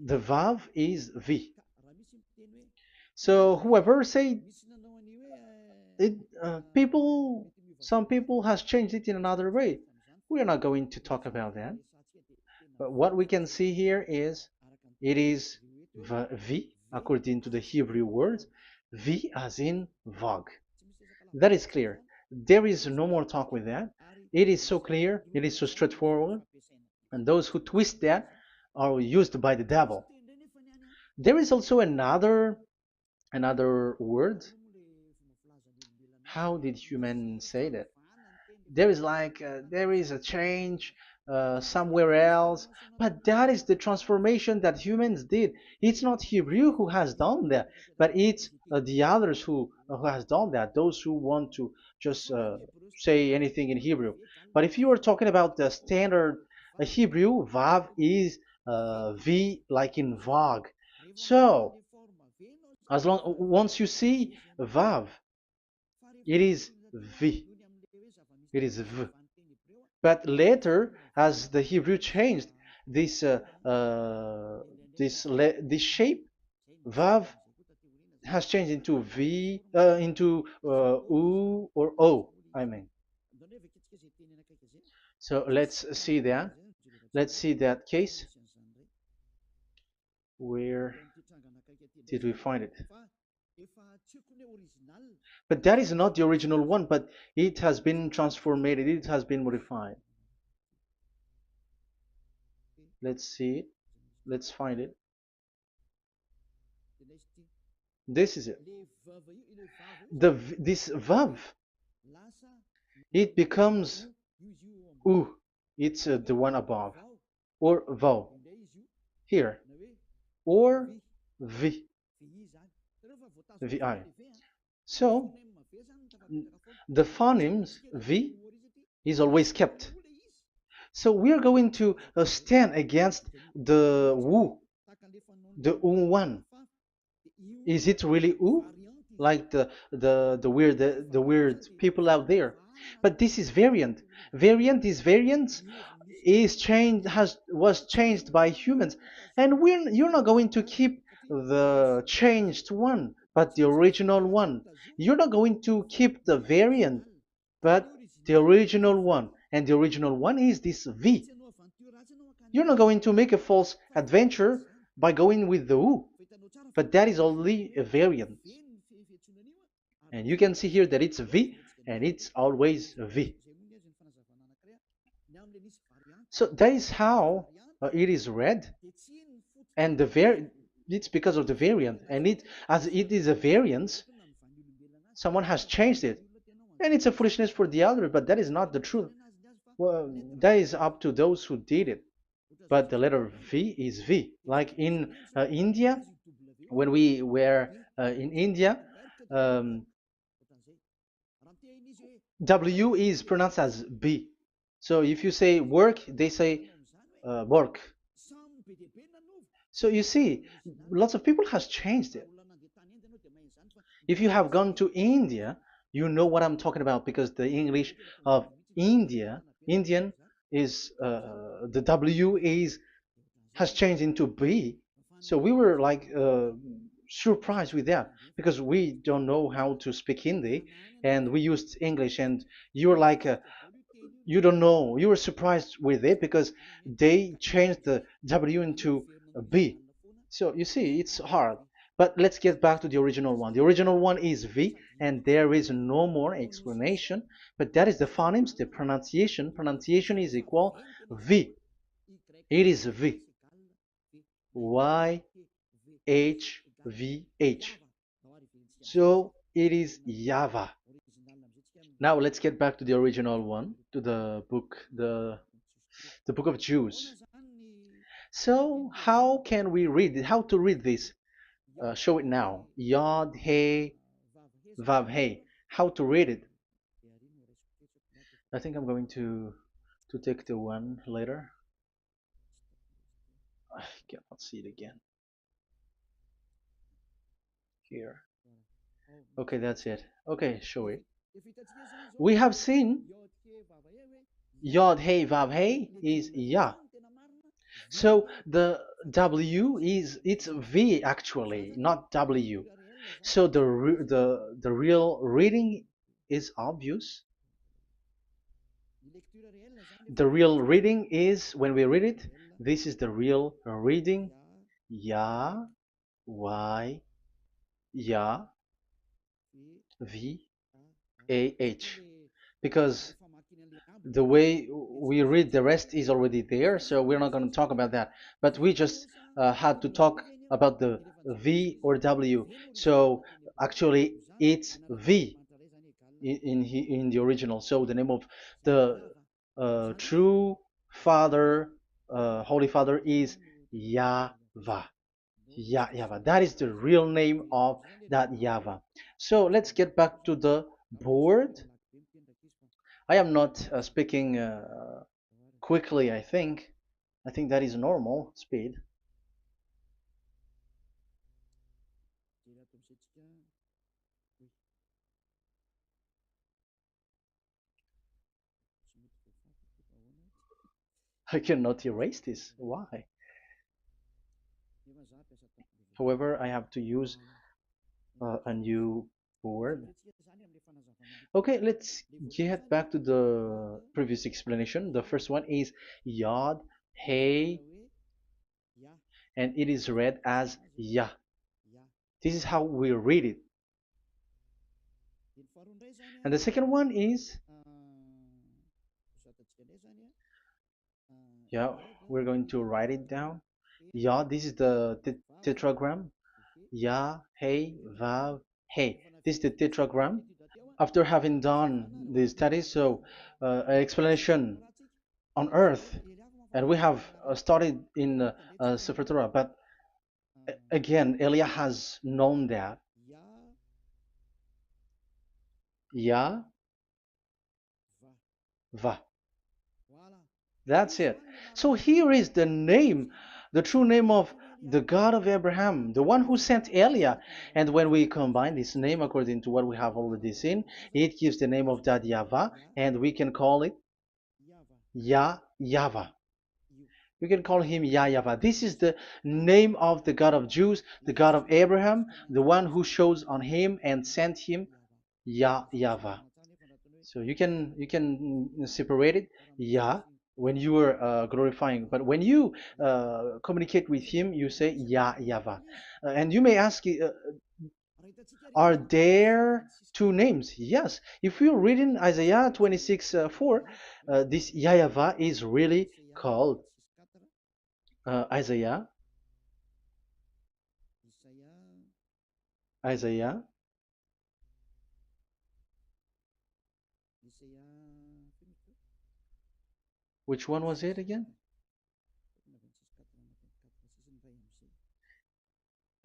The Vav is V. So whoever say it, some people has changed it in another way. We are not going to talk about that. But what we can see here is it is V according to the Hebrew word, V as in Vog. That is clear. There is no more talk with that. It is so clear. It is so straightforward. And those who twist that are used by the devil. There is also another word. How did human say that? There is there is a change somewhere else, but that is the transformation that humans did. It's not Hebrew who has done that, but it's the others who has done that. Those who want to just say anything in Hebrew. But if you are talking about the standard Hebrew, Vav is V like in Vog. So as long once you see Vav, it is V. It is V. But later, as the Hebrew changed, this this shape Vav has changed into V into U or O. I mean. So let's see that. Let's see that case. Where did we find it? But that is not the original one, but it has been transformed, it has been modified. Let's see it. Let's find it. This is it. This vav, it becomes u. It's the one above, or vau here, or vi, vi. So the phonemes v is always kept. So we are going to stand against the wu, the u1. Is it really u? Like the weird people out there. But this is variant. Variance is changed was changed by humans, and you're not going to keep the changed one, but the original one. You're not going to keep the variant, but the original one, and the original one is this V. You're not going to make a false adventure by going with the U, but that is only a variant. And you can see here that it's V and it's always V. So that is how it is read, and it's because of the variant, and as it is a variance, someone has changed it, and it's a foolishness for the other, but that is not the truth. Well, that is up to those who did it. But the letter V is V. Like in India, when we were in India, um, W is pronounced as B. So if you say work, they say work. So you see, lots of people has changed it. If you have gone to India, you know what I'm talking about, because the English of Indian is the W has changed into B. So we were like surprised with that, because we don't know how to speak Hindi and we used English, and you were like you don't know, you were surprised with it because they changed the W into a B. So you see, it's hard. But let's get back to the original one. The original one is V, and there is no more explanation. But that is the phonemes, the pronunciation. Pronunciation is equal V. It is V. Y H V H. So it is YAHVAH. Now let's get back to the original one, to the book, the book of Jews. So how can we read it? How to read this? Show it now. Yod He Vav He. How to read it? I think I'm going to take the one later. I cannot see it again. Here. Okay, that's it. Okay, show it. We have seen Yod He Vav He is Yah. So the W is it's V actually, not W. So the real reading is obvious. The real reading is when we read it. This is the real reading. Ya, Y, Ya, V, A, H. Because the way we read the rest is already there, so we're not going to talk about that. But we just had to talk about the V or W. So actually, it's V in the original. So the name of the true Father, Holy Father, is YAHVAH. YAHVAH. That is the real name of that YAHVAH. So let's get back to the board. I am not speaking quickly, I think. I think that is normal speed. I cannot erase this. Why? However, I have to use a new board. Okay, let's get back to the previous explanation. The first one is Yod, Hey, and it is read as Yah. This is how we read it. And the second one is, yeah, we're going to write it down. Yah, this is the tetragram. Yah, Hey, Vav, Hey. This is the tetragram. After having done the study, so an explanation on earth, and we have started in Sefer Torah, but again, Elia has known that. Yah, Va. That's it. So here is the name, the true name of the God of Abraham, the one who sent Elia. And when we combine this name according to what we have already seen, it gives the name of that Yahvah, and we can call it Yahvah. We can call him YAHVAH. This is the name of the God of Jews, the God of Abraham, the one who shows on him and sent him, YAHVAH. So you can separate it, Yah, when you are glorifying, but when you communicate with him, you say YAHVAH. And you may ask, are there two names? Yes. If you read in Isaiah 26:4, this YAHVAH is really called Isaiah, Isaiah. Which one was it again?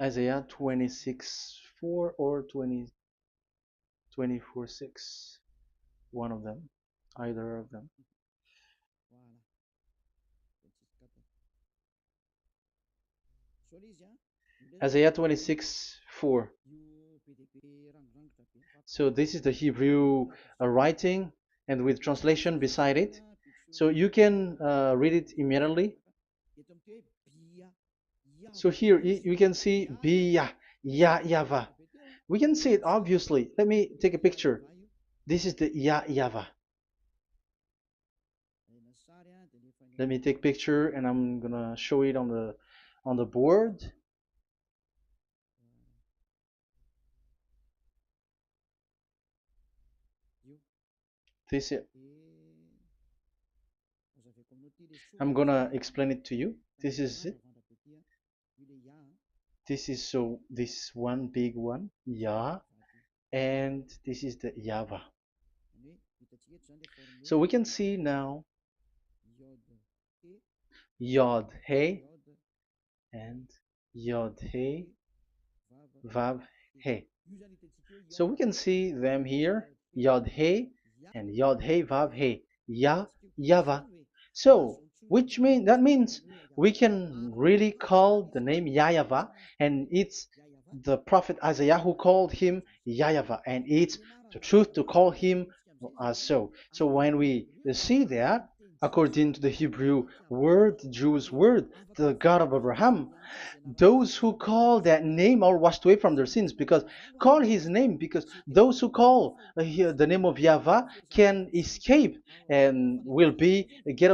Isaiah 26:4 or 24:6. One of them, either of them. Isaiah 26:4. So this is the Hebrew writing, and with translation beside it. So you can read it immediately. So here you can see Biyah, YAHVAH. We can see it obviously. Let me take a picture. This is the YAHVAH. Let me take picture and I'm gonna show it on the board. This is, I'm gonna explain it to you. This is it. This is so this one big one, Yah, and this is the YAHVAH. So we can see now Yod He and Yod He Vav He. So we can see them here, Yod He and Yod He Vav He, YAHVAH. So which means we can really call the name YAHVAH, and it's the prophet Isaiah who called him YAHVAH, and it's the truth to call him as so. So when we see that, according to the Hebrew word, the Jewish word, the God of Abraham. Those who call that name are washed away from their sins, because call his name, because those who call the name of Yahweh can escape and will get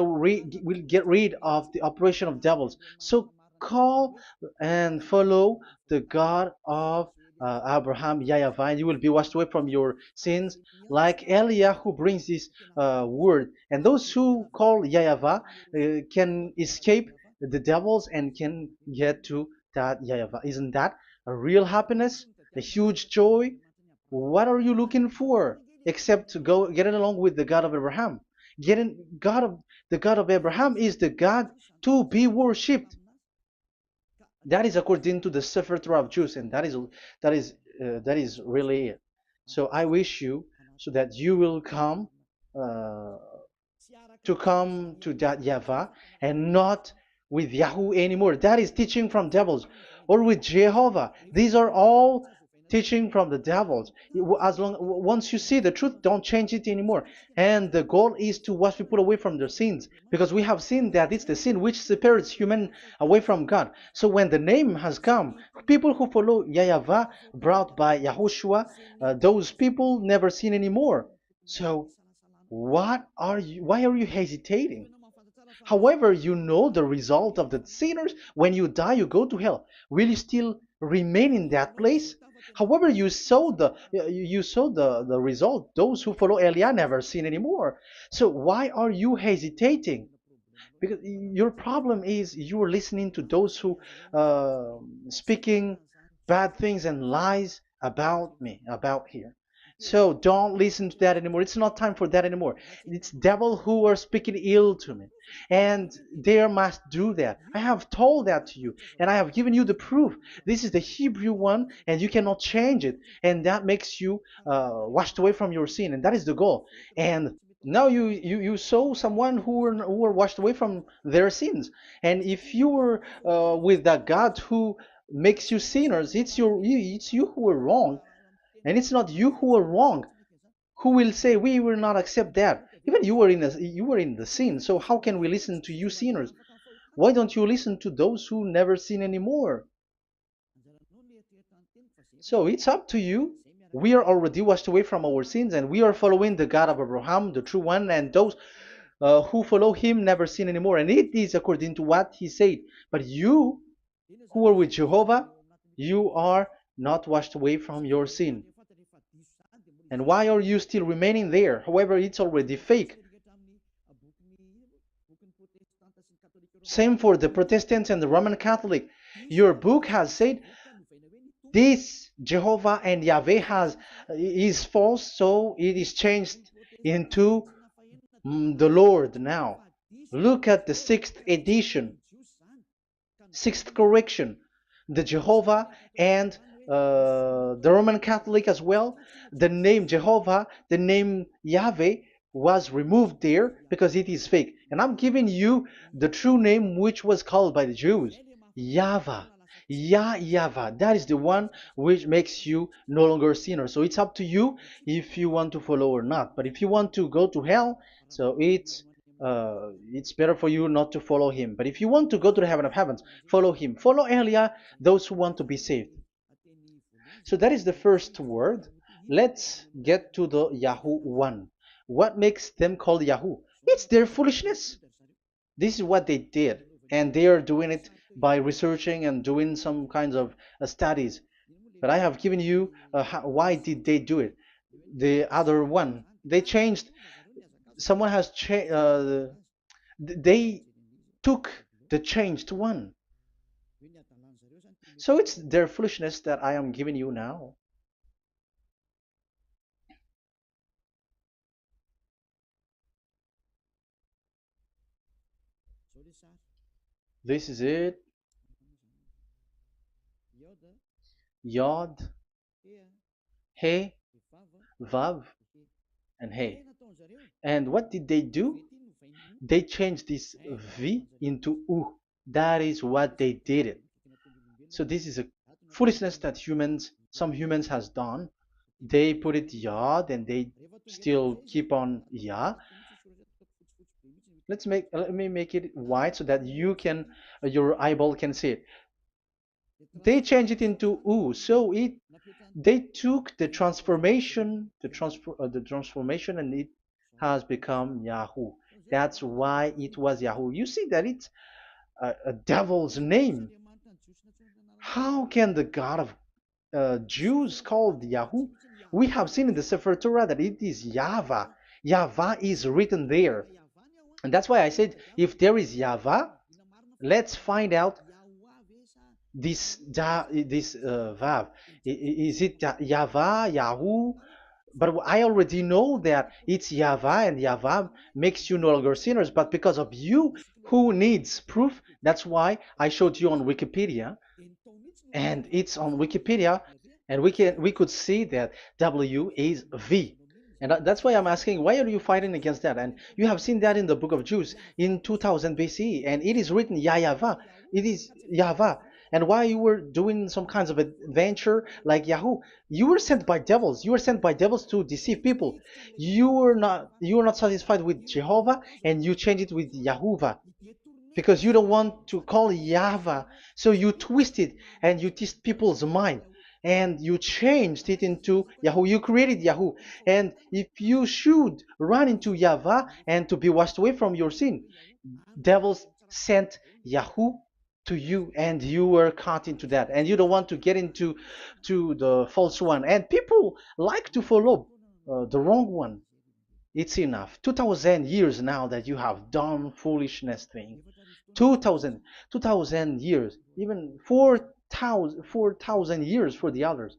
rid of the operation of devils. So call and follow the God of Abraham, Yahweh, and you will be washed away from your sins, like Eliah who brings this word. And those who call Yahweh can escape the devils and can get to that Yahweh. Isn't that a real happiness, a huge joy? What are you looking for except to go getting along with the God of Abraham? Getting God of the God of Abraham is the God to be worshipped. That is according to the Sefer Torah of Jews, and that is really it. So I wish you so that you will uh, come to that Yahweh and not with Yahoo anymore. That is teaching from devils, or with Jehovah. These are all teaching from the devils. As long once you see the truth, don't change it anymore. And the goal is to wash people away from their sins, because we have seen that it's the sin which separates human away from God. So when the name has come, people who follow Yahweh brought by Yahushua, those people never sin anymore. So why are you hesitating? However, you know the result of the sinners. When you die, you go to hell. Will you still remain in that place? However, you saw the result. Those who follow Eliah never sin anymore. So why are you hesitating? Because your problem is you are listening to those who speaking bad things and lies about me, about here. So don't listen to that anymore. It's not time for that anymore. It's devil who are speaking ill to me, and they must do that. I have told that to you, and I have given you the proof. This is the Hebrew one, and you cannot change it, and that makes you washed away from your sin, and that is the goal. And now you saw someone who were washed away from their sins, and if you were with that God who makes you sinners, it's you who are wrong, and it's not you who are wrong. Who will say we will not accept that? Even you were in the sin, so how can we listen to you sinners? Why don't you listen to those who never sin anymore? So it's up to you. We are already washed away from our sins, and we are following the God of Abraham, the true one, and those who follow him never sin anymore. And it is according to what he said. But you who are with Jehovah, you are not washed away from your sin. And why are you still remaining there? However, it's already fake. Same for the Protestants and the Roman Catholic. Your book has said this Jehovah and Yahweh is false, so it is changed into the Lord now. Look at the sixth edition, sixth correction. The Jehovah and the Roman Catholic as well. The name Jehovah, the name Yahweh was removed there because it is fake. And I'm giving you the true name which was called by the Jews, Yahvah. Yahvah. That is the one which makes you no longer a sinner. So it's up to you if you want to follow or not. But if you want to go to hell, so it's better for you not to follow him. But if you want to go to the heaven of heavens, follow him. Follow Elia, those who want to be saved. So that is the first word. Let's get to the Yahoo one. What makes them called Yahoo? It's their foolishness. This is what they did, and they are doing it by researching and doing some kinds of studies. But I have given you why did they do it. The other one, they changed. Someone has changed. They took the changed one. So it's their foolishness that I am giving you now. This is it. Yod, He, Vav, and He. And what did they do? They changed this V into U. That is what they did it. So this is a foolishness that some humans has done. They put it Yod and they still keep on Ya. Let me make it white so that you can your eyeball can see it. They changed it into U, so it they took the transformation, the transformation, and it has become Yahoo. That's why it was Yahoo. You see that it's a devil's name. How can the God of Jews called Yahoo? We have seen in the Sefer Torah that it is Yahvah. Yahvah is written there. And that's why I said if there is Yahvah, let's find out this Vav. Is it Yahvah, Yahoo? But I already know that it's Yahvah, and Yahvah makes you no longer sinners. But because of you, who needs proof? That's why I showed you on Wikipedia, and it's on Wikipedia, and we could see that W is V. And that's why I'm asking, why are you fighting against that? And you have seen that in the book of Jude in 2000 BCE, and it is written Yahvah. It is Yahvah. And why you were doing some kinds of adventure like Yahoo? You were sent by devils. You were sent by devils to deceive people. You were not satisfied with Jehovah, and you changed it with Yahuwah because you don't want to call Yahvah. So you twist it and you twist people's mind and you changed it into Yahoo. You created Yahoo. And if you should run into Yahvah and to be washed away from your sin, devils sent Yahoo to you and you were caught into that and you don't want to get into the false one, and people like to follow the wrong one. It's enough. 2000 years now that you have done foolishness thing. 2000 years, even 4,000 years for the others.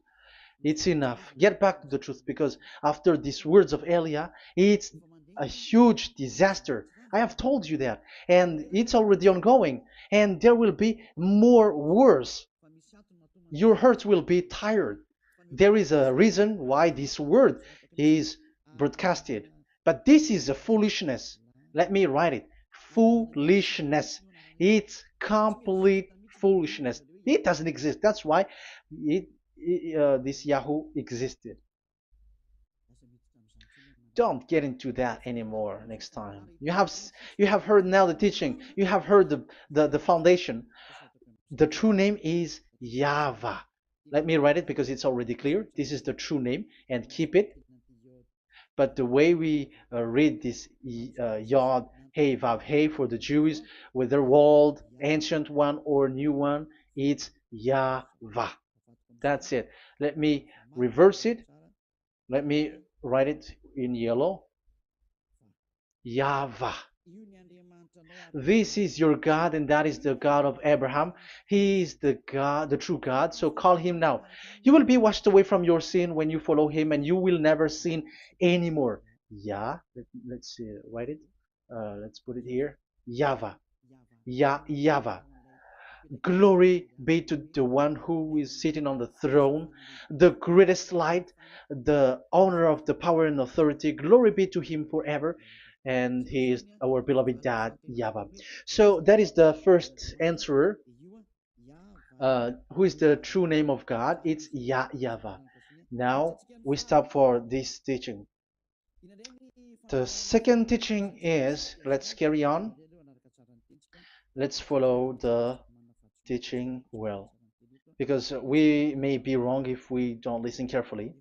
It's enough. Get back to the truth, because after these words of Elia, it's a huge disaster. I have told you that, and it's already ongoing, and there will be more worse. Your heart will be tired. There is a reason why this word is broadcasted. But this is a foolishness. Let me write it. Foolishness. It's complete foolishness. It doesn't exist. That's why this Yahoo existed. Don't get into that anymore next time. You have heard now the teaching. You have heard the foundation. The true name is Yahvah. Let me write it because it's already clear. This is the true name, and keep it. But the way we read this Yod, Hey, Vav, Hey for the Jews, whether old, ancient one or new one, it's Yahvah. That's it. Let me reverse it. Let me write it in yellow. Yahvah. This is your God, and that is the God of Abraham. He is the God, the true God. So call him now. You will be washed away from your sin when you follow him, and you will never sin anymore. Let's see, write it. Let's put it here. Yahvah. Yahvah. Glory be to the one who is sitting on the throne, the greatest light, the owner of the power and authority. Glory be to him forever. And he is our beloved dad, Yahvah. So that is the first answer. Who is the true name of God? It's Yahvah. Now we stop for this teaching. The second teaching is, let's carry on. Let's follow the teaching well, because we may be wrong if we don't listen carefully.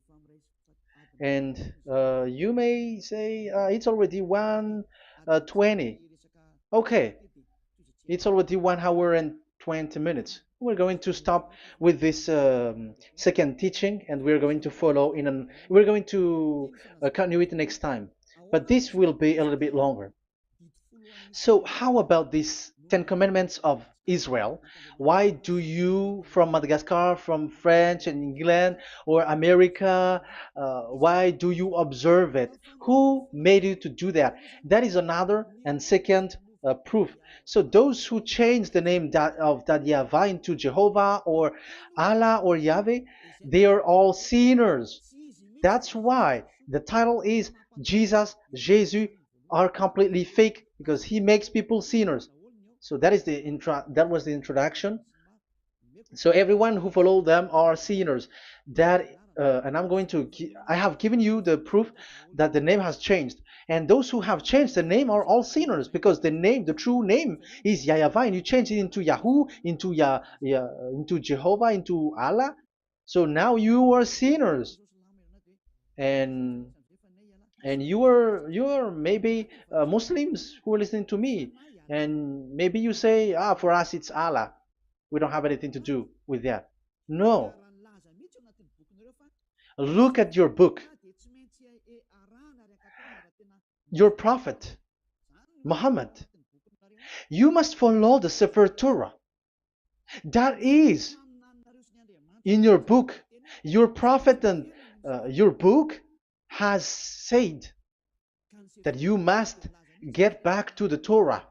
And you may say it's already 1:20. Okay, it's already 1 hour and 20 minutes. We're going to stop with this second teaching, and we're going to follow we're going to continue it next time. But this will be a little bit longer. So how about these 10 commandments of Israel? Why do you from Madagascar, from France and England or America, why do you observe it? Who made you to do that? That is another and second proof. So those who change the name of that Yahvah into Jehovah or Allah or Yahweh, they are all sinners. That's why the title is Jesus are completely fake, because he makes people sinners. So that was the introduction. So everyone who follow them are sinners. That and I have given you the proof that the name has changed. And those who have changed the name are all sinners, because the true name is YAHVAH, and you change it into Yahoo, into Jehovah, into Allah. So now you are sinners, and you are maybe Muslims who are listening to me, and maybe you say, for us it's Allah. We don't have anything to do with that. No, look at your book. Your prophet Muhammad, you must follow the Sefer Torah. That is in your book. Your prophet and your book has said that you must get back to the Torah.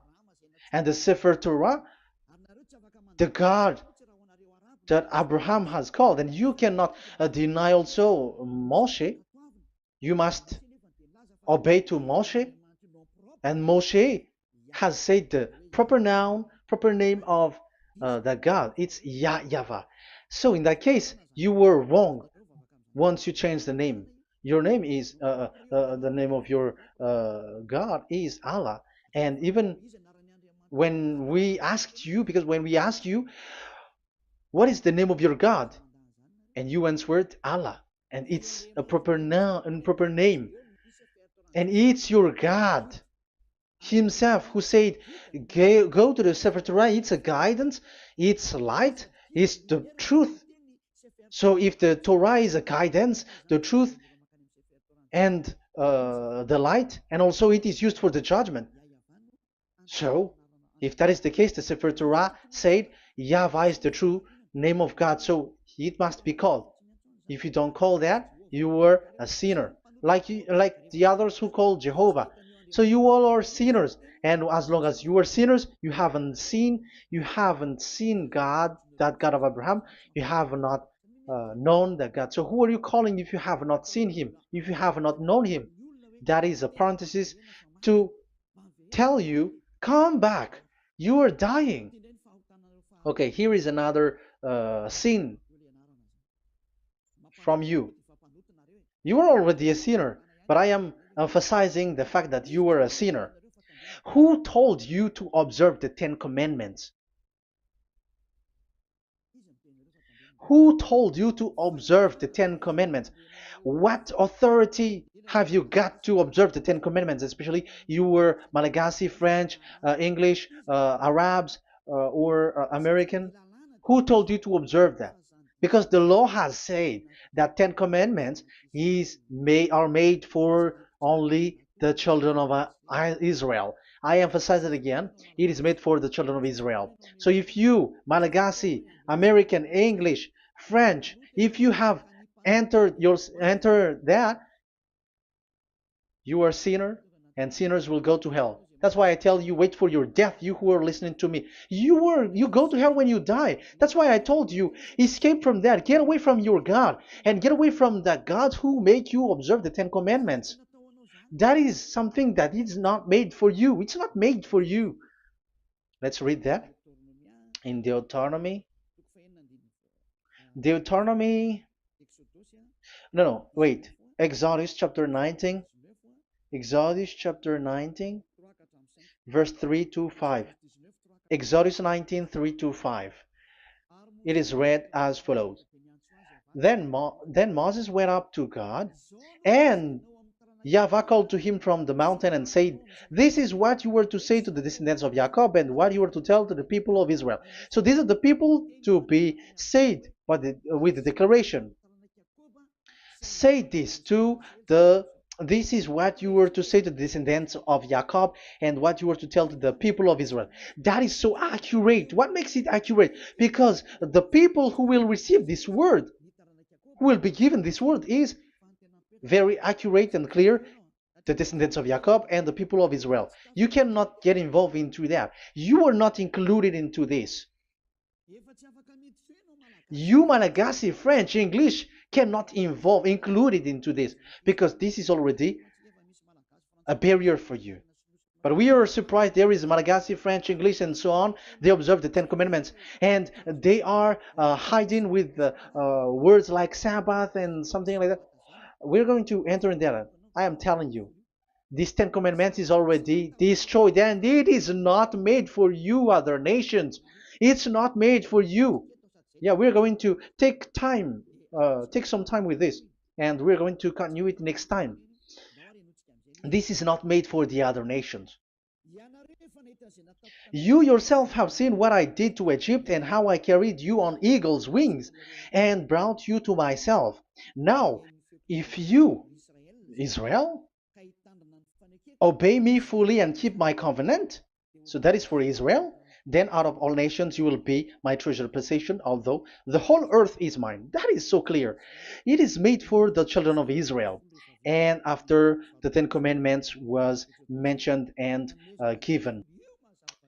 And the Sefer Torah, the God that Abraham has called, and you cannot deny also Moshe. You must obey to Moshe, and Moshe has said the proper name of the God. It's YAHVAH. So in that case, you were wrong once you change the name. Your name is the name of your God is Allah. And even when we asked you, because when we asked you, what is the name of your God? And you answered Allah, and it's a proper name, and it's your God Himself who said, "Go to the Sefer Torah. It's a guidance, it's light, it's the truth." So if the Torah is a guidance, the truth, and the light, and also it is used for the judgment. So if that is the case, the Sefer Torah said YAHVAH is the true name of God, so it must be called. If you don't call that, you were a sinner, like the others who call Jehovah. So you all are sinners, and as long as you are sinners, you haven't seen God, that God of Abraham. You have not known that God. So who are you calling if you have not seen Him? If you have not known Him? That is a parenthesis to tell you, come back. You are dying. Okay, here is another sin from you. You are already a sinner, but I am emphasizing the fact that you were a sinner. Who told you to observe the 10 Commandments? Who told you to observe the 10 Commandments? What authority have you got to observe the 10 Commandments? Especially you were Malagasy, French, English, Arabs, or American. Who told you to observe that? Because the law has said that 10 Commandments are made for only the children of Israel. I emphasize it again. It is made for the children of Israel. So if you, Malagasy, American, English, French, if you have entered that, you are a sinner, and sinners will go to hell. That's why I tell you, wait for your death, you who are listening to me. You go to hell when you die. That's why I told you, escape from that. Get away from your God, and get away from the God who made you observe the 10 Commandments. That is something that is not made for you. It's not made for you. Let's read that in Deuteronomy. Wait. Exodus chapter 19. Exodus chapter 19, verse 3 to 5. Exodus 19, 3 to 5. It is read as follows. Then Moses went up to God, and YAHVAH called to him from the mountain and said, "This is what you were to say to the descendants of Jacob, and what you were to tell to the people of Israel." So these are the people to be saved with the declaration. Say this this is what you were to say to the descendants of Jacob, and what you were to tell to the people of Israel. That is so accurate. What makes it accurate? Because the people who will receive this word, who will be given this word, is very accurate and clear. The descendants of Jacob and the people of Israel. You cannot get involved into that. You are not included into this. You, Malagasy, French, English, cannot included into this, because this is already a barrier for you. But we are surprised there is Malagasy, French, English, and so on. They observe the Ten Commandments, and they are hiding with words like Sabbath and something like that. We're going to enter in there. I am telling you, this Ten Commandments is already destroyed, and it is not made for you, other nations. It's not made for you. Yeah, we're going to take some time with this, and we're going to continue it next time. This is not made for the other nations. You yourself have seen what I did to Egypt and how I carried you on eagle's wings and brought you to myself. Now, if you, Israel, obey me fully and keep my covenant, so that is for Israel, then out of all nations you will be my treasured possession, although the whole earth is mine. That is so clear. It is made for the children of Israel. And after the Ten Commandments was mentioned and given.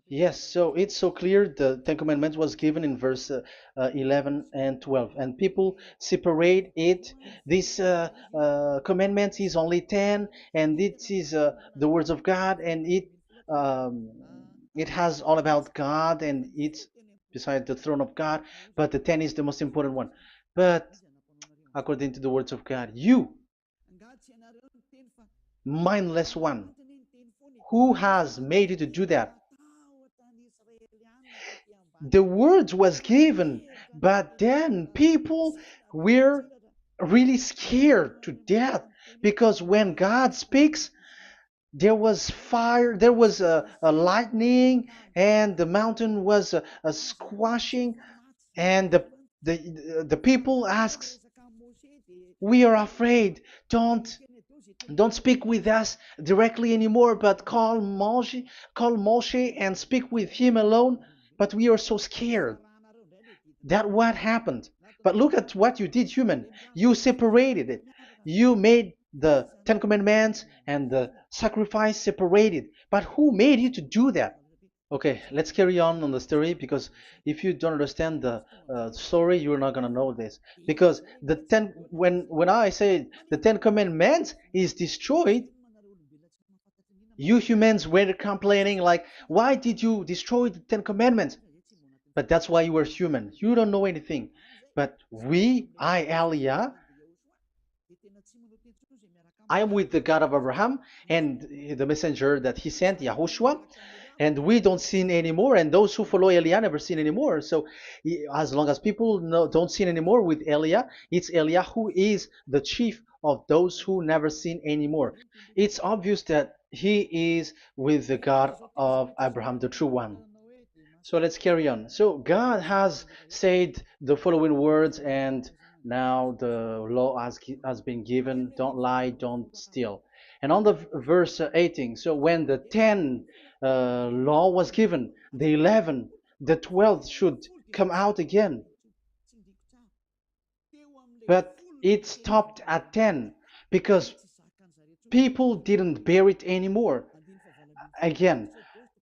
Yes, so it's so clear. The Ten Commandments was given in verse 11 and 12, and people separate it. This commandment is only 10, and it is the words of God, and um, it has all about God, and it's beside the throne of God. But the 10 is the most important one. But according to the words of God, you, mindless one, who has made you to do that? The words was given, but then people were really scared to death because when God speaks, there was fire, there was a lightning, and the mountain was a squashing, and the people asks, "We are afraid. Don't speak with us directly anymore, but call Moshe and speak with him alone." But we are so scared. That what happened. But look at what you did, human. You separated it. You made the Ten Commandments and the sacrifice separated. But who made you to do that? Okay, let's carry on the story because if you don't understand the story, you're not gonna know this. Because when I say the Ten Commandments is destroyed, you humans were complaining like, why did you destroy the Ten Commandments? But that's why you were human. You don't know anything. But Elia, I am with the God of Abraham and the messenger that he sent, YAHOSHUAH, and we don't sin anymore. And those who follow Elia never sin anymore. So as long as people don't sin anymore with Elia, it's Elia who is the chief of those who never sin anymore. It's obvious that he is with the God of Abraham, the true one. So let's carry on. So God has said the following words, and now the law has been given: don't lie, don't steal. And on the verse 18, so when the 10 law was given, the 11, the 12th should come out again. But it stopped at 10 because people didn't bear it anymore. Again,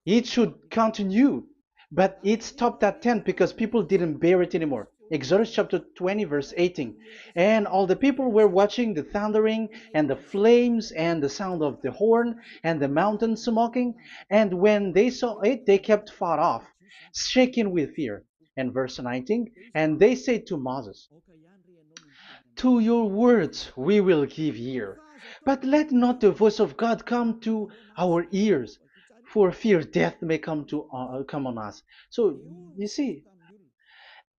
it should continue, but it stopped at 10 because people didn't bear it anymore. Exodus chapter 20, verse 18. And all the people were watching the thundering and the flames and the sound of the horn and the mountain smoking. And when they saw it, they kept far off, shaking with fear. And verse 19, and they said to Moses, to your words we will give ear, but let not the voice of God come to our ears, for fear death may come on us. So you see,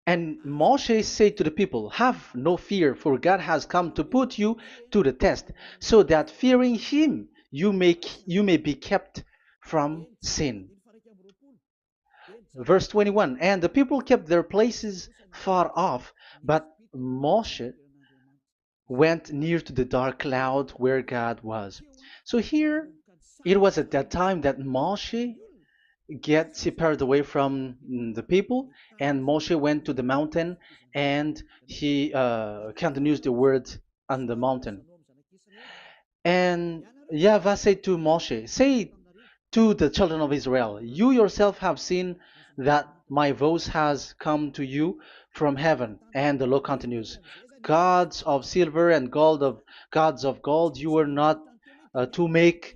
and Moshe said to the people, have no fear, for God has come to put you to the test, so that fearing him you may be kept from sin. Verse 21, and the people kept their places far off, but Moshe went near to the dark cloud where God was. So here, it was at that time that Moshe get separated away from the people, and Moshe went to the mountain, and he continues the word on the mountain. And YAHVAH said to Moshe, say to the children of Israel, you yourself have seen that my voice has come to you from heaven. And the law continues, gods of silver and gods of gold you were not to make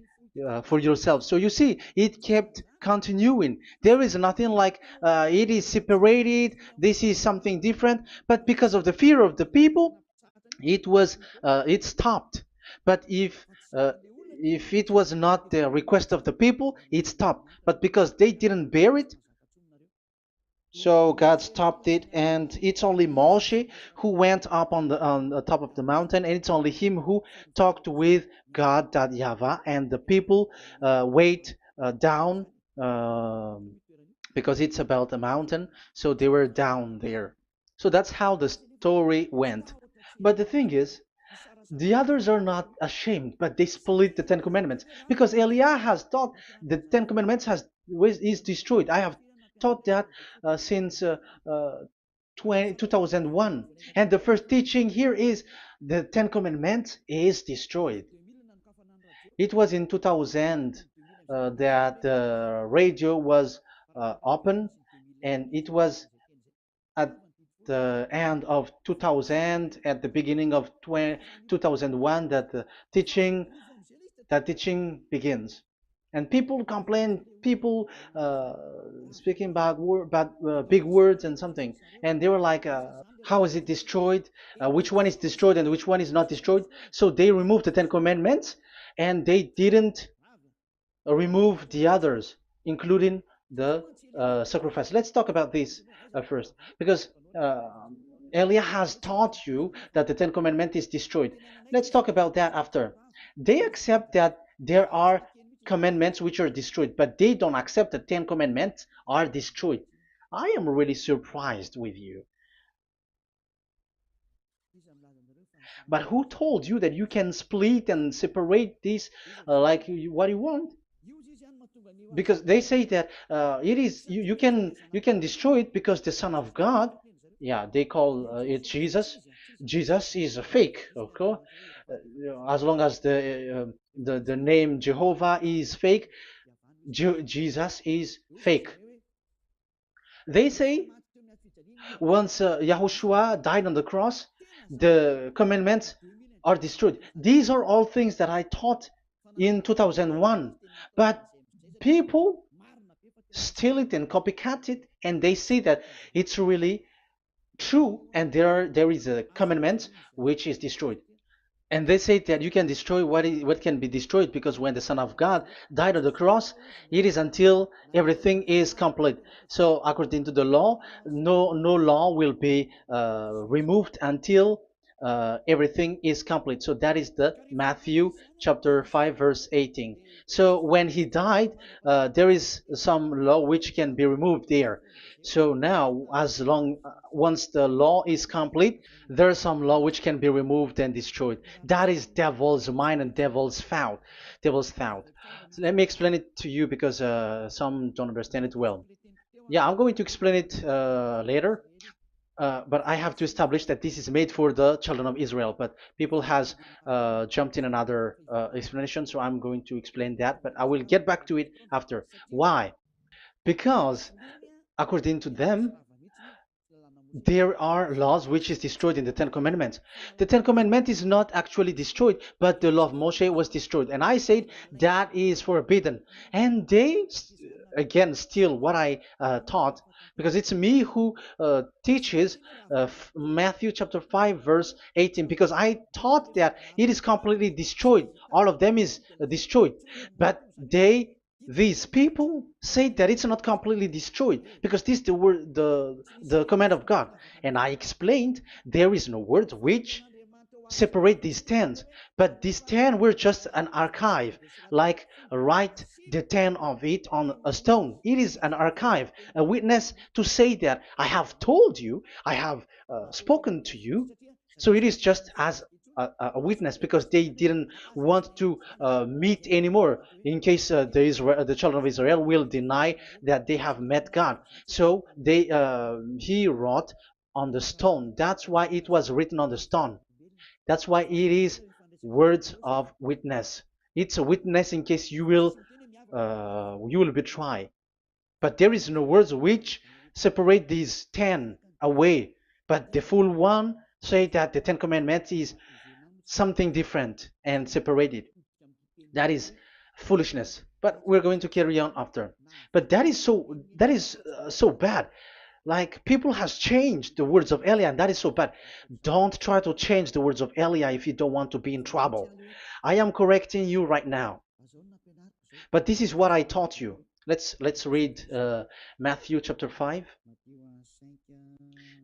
for yourself. So you see, it kept continuing. There is nothing like it is separated. This is something different. But because of the fear of the people, it stopped. But if it was not the request of the people, it stopped. But because they didn't bear it, so God stopped it, and it's only Moshe who went up on the top of the mountain, and it's only him who talked with God, that YAHVAH, and the people wait down, because it's about a mountain, so they were down there. So that's how the story went. But the thing is, the others are not ashamed, but they split the Ten Commandments, because Eliah has taught the Ten Commandments is destroyed. I have taught that since uh, 2001, and the first teaching here is the Ten Commandments is destroyed. It was in 2000 that the radio was open, and it was at the end of 2000, at the beginning of 2001, that the teaching that teaching begins. And people complain, people speaking bad big words and something, and they were like, how is it destroyed, which one is destroyed and which one is not destroyed. So they removed the Ten Commandments, and they didn't remove the others, including the sacrifice. Let's talk about this first, because Elia has taught you that the Ten Commandments is destroyed. Let's talk about that after. They accept that there are commandments which are destroyed, but they don't accept that 10 commandments are destroyed. I am really surprised with you. But who told you that you can split and separate this like what you want? Because they say that it is you can destroy it because the Son of God, yeah, they call it Jesus. Jesus is a fake, of course. As long as the name Jehovah is fake, Jesus is fake. They say once Yahushua died on the cross, the commandments are destroyed. These are all things that I taught in 2001, but people steal it and copycat it, and they see that it's really true, and there is a commandment which is destroyed. And they say that you can destroy what can be destroyed, because when the Son of God died on the cross, it is until everything is complete. So according to the law, no law will be removed until everything is complete. So that is the Matthew chapter 5 verse 18. So when he died, there is some law which can be removed there. So now, as long once the law is complete, there's some law which can be removed and destroyed. That is devil's mind and devil's thought. Devil's thought. So let me explain it to you, because some don't understand it well. Yeah, I'm going to explain it later. But I have to establish that this is made for the children of Israel. But people has jumped in another explanation, so I'm going to explain that. But I will get back to it after. Why? Because according to them, there are laws which is destroyed in the Ten Commandments. The Ten Commandment is not actually destroyed, but the law of Moshe was destroyed. And I said that is forbidden. And they, again, steal what I taught, because it's me who teaches Matthew chapter 5, verse 18, because I taught that it is completely destroyed. All of them is destroyed. But these people say that it's not completely destroyed, because this is the word, the command of God. And I explained there is no word which separate these tens, but these 10 were just an archive, like write the 10 of it on a stone. It is an archive, a witness to say that I have told you, I have spoken to you. So it is just as a witness, because they didn't want to meet anymore, in case the children of Israel will deny that they have met God. So he wrote on the stone. That's why it was written on the stone. That's why it is words of witness. It's a witness in case you will betray. But there is no words which separate these 10 away. But the full one say that the Ten Commandments is something different and separated. That is foolishness. But we're going to carry on after. But that is so bad. Like people has changed the words of Elia, and that is so bad. Don't try to change the words of Elia if you don't want to be in trouble. I am correcting you right now. But this is what I taught you. Let's read Matthew chapter 5.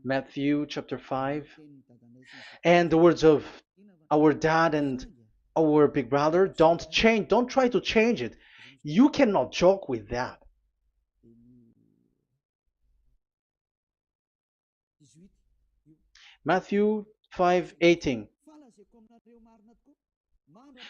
Matthew chapter 5. And the words of our dad and our big brother, don't try to change it. You cannot joke with that. Matthew 5:18.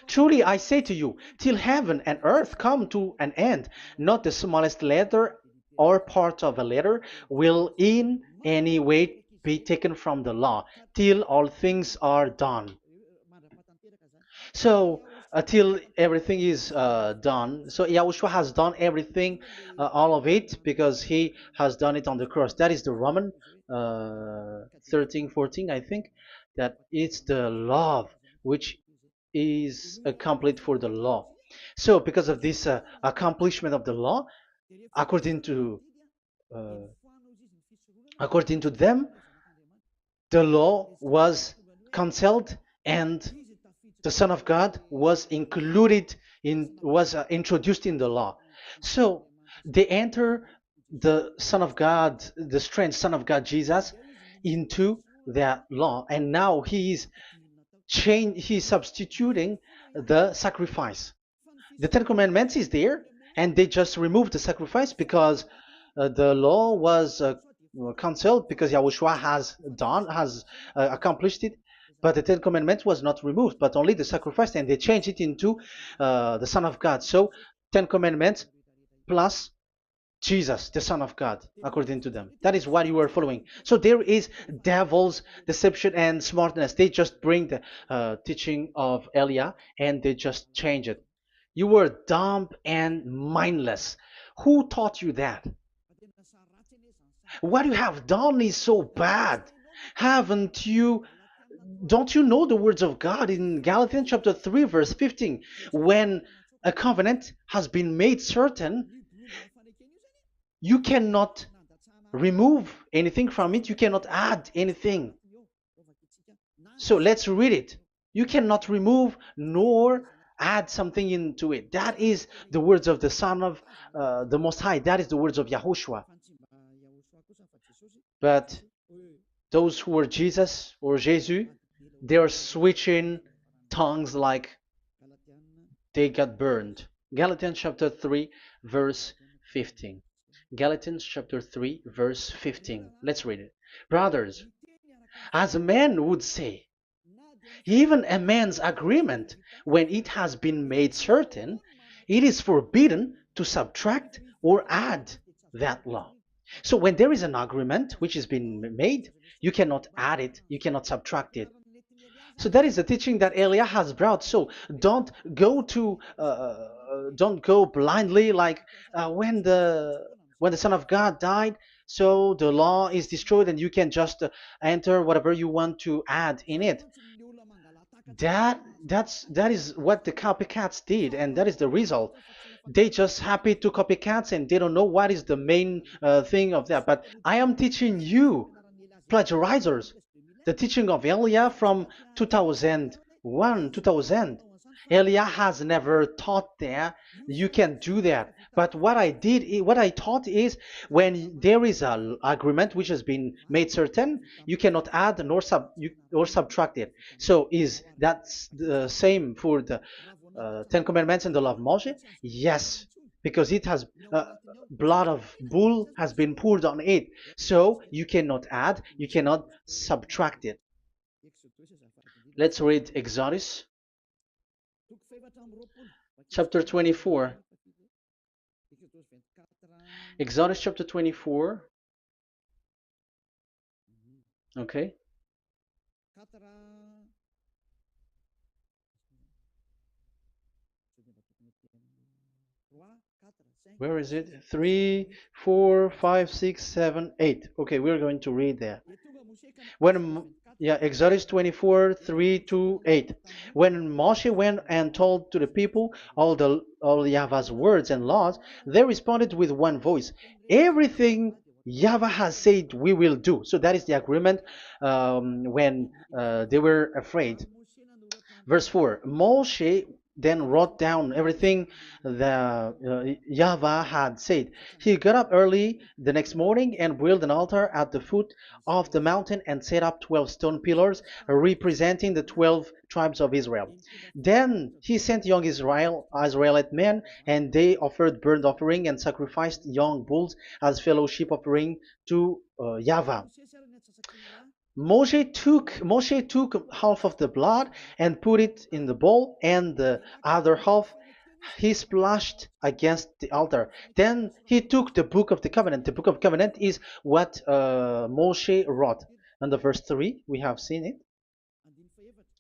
Truly I say to you, till heaven and earth come to an end, not the smallest letter or part of a letter will in any way be taken from the law, till all things are done. So until everything is done, so Yahushua has done everything, all of it, because he has done it on the cross. That is the Roman 13, 14, I think, that it's the love which is complete for the law. So because of this accomplishment of the law, according to uh, according to them, the law was cancelled and the Son of God was included in was introduced in the law. So they enter the Son of God, the strange Son of God Jesus, into that law, and now he's substituting the sacrifice. The Ten Commandments is there, and they just removed the sacrifice because the law was cancelled because Yahushua has accomplished it. But the Ten Commandments was not removed, but only the sacrifice, and they changed it into the Son of God. So Ten Commandments plus Jesus, the Son of God, according to them. That is what you are following. So there is devil's deception and smartness. They just bring the teaching of Elia and they just change it. You were dumb and mindless. Who taught you that? What you have done is so bad. Haven't you? Don't you know the words of God in Galatians chapter 3, verse 15? When a covenant has been made certain, you cannot remove anything from it, you cannot add anything. So let's read it. You cannot remove nor add something into it. That is the words of the Son of the Most High. That is the words of Yahushua. But those who were Jesus or Jesus, they are switching tongues like they got burned. Galatians chapter 3, verse 15. Galatians chapter 3, verse 15. Let's read it. Brothers, as a man would say, even a man's agreement, when it has been made certain, it is forbidden to subtract or add that law. So when there is an agreement which has been made, you cannot add it, you cannot subtract it. So that is the teaching that Elia has brought. So don't go blindly like when the Son of God died. So the law is destroyed, and you can just enter whatever you want to add in it. That is what the copycats did, and that is the result. They just happy to copycats, and they don't know what is the main thing of that. But I am teaching you, plagiarizers, the teaching of Elia from 2001, 2000. Elia has never taught that you can do that. But what I taught is when there is an agreement which has been made certain, you cannot add or subtract it. So is that the same for the Ten Commandments and the law of Moshe? Yes, because it has blood of bull has been poured on it. So you cannot add, you cannot subtract it. Let's read Exodus chapter 24. Exodus chapter 24. Okay. Where is it? 3, 4, 5, 6, 7, 8. Okay, we're going to read that. When yeah, Exodus 24, 3 to 8. When Moshe went and told to the people all Yahweh's words and laws, they responded with one voice. Everything Yahweh has said we will do. So that is the agreement when they were afraid. Verse 4. Moshe then wrote down everything the Yahweh had said. He got up early the next morning and built an altar at the foot of the mountain and set up 12 stone pillars representing the 12 tribes of Israel. Then he sent young Israelite men, and they offered burnt offering and sacrificed young bulls as fellowship offering to Yahweh. Moshe took half of the blood and put it in the bowl, and the other half he splashed against the altar. Then he took the book of the covenant. The book of covenant is what Moshe wrote. And the verse 3, we have seen it.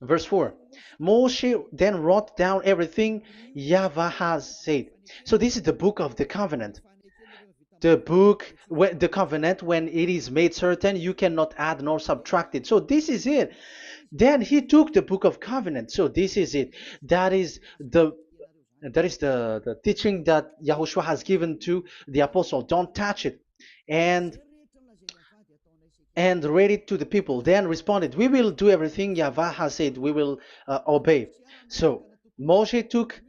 Verse 4. Moshe then wrote down everything Yahweh has said. So this is the book of the covenant. The covenant, when it is made certain, you cannot add nor subtract it. So this is it. Then he took the book of covenant. So this is it. That is the teaching that Yahushua has given to the apostle. Don't touch it. And read it to the people. Then responded, we will do everything Yahweh has said. We will obey. So Moshe took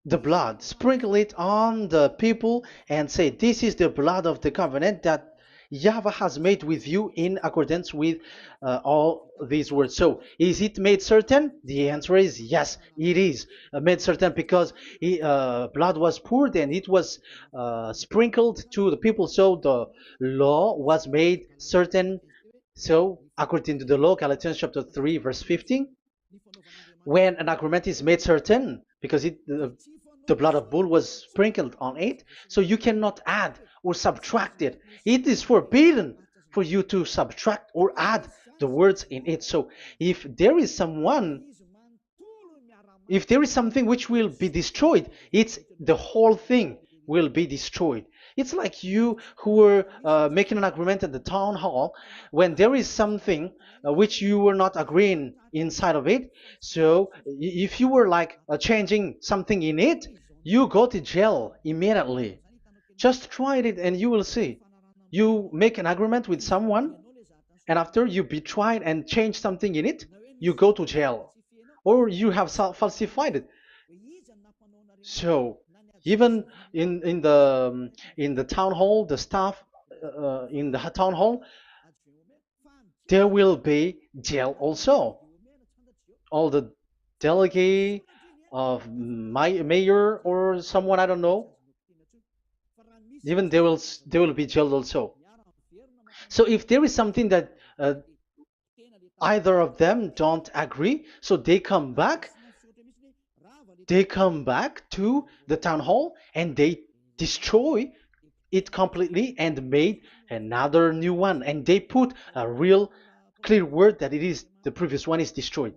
the blood, sprinkle it on the people, and say, this is the blood of the covenant that Yahweh has made with you in accordance with all these words. So, is it made certain? The answer is yes, it is made certain, because blood was poured and it was sprinkled to the people. So, the law was made certain. So, according to the law, Galatians chapter 3, verse 15, when an agreement is made certain, because the blood of bull was sprinkled on it, so you cannot add or subtract it. It is forbidden for you to subtract or add the words in it. So if there is something which will be destroyed, it's the whole thing will be destroyed. It's like you who were making an agreement at the town hall, when there is something which you were not agreeing inside of it. So if you were like changing something in it, you go to jail immediately. Just try it and you will see. You make an agreement with someone, and after you betray and change something in it, you go to jail, or you have falsified it. So even in the town hall, the staff in the town hall, there will be jail also. All the delegate of my mayor or someone, I don't know, even they will be jailed also. So if there is something that either of them don't agree, so they come back to the town hall and they destroy it completely and made another new one, and they put a real clear word that it is the previous one is destroyed.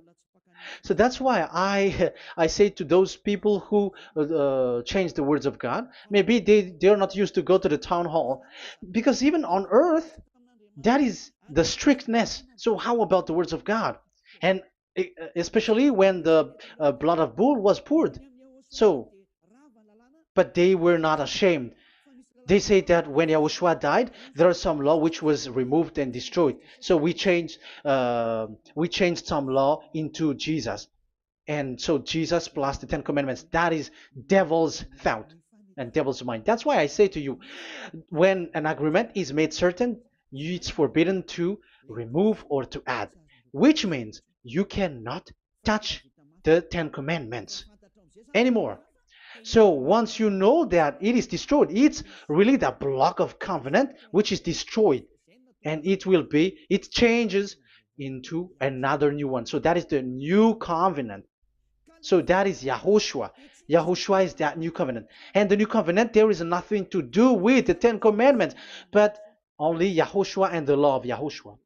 So that's why I say to those people who change the words of God, maybe they're not used to go to the town hall, because even on earth that is the strictness. So how about the words of God? And especially when the blood of bull was poured. So, but they were not ashamed. They say that when Yahushua died, there is some law which was removed and destroyed. So we changed some law into Jesus, and so Jesus plus the Ten Commandments. That is devil's thought and devil's mind. That's why I say to you, when an agreement is made certain, it's forbidden to remove or to add, which means you cannot touch the Ten Commandments anymore. So once you know that it is destroyed, it's really the block of covenant which is destroyed, and it changes into another new one. So that is the new covenant. So that is Yahushua. Yahushua is that new covenant. And the new covenant, there is nothing to do with the Ten Commandments, but only Yahushua and the law of Yahushua.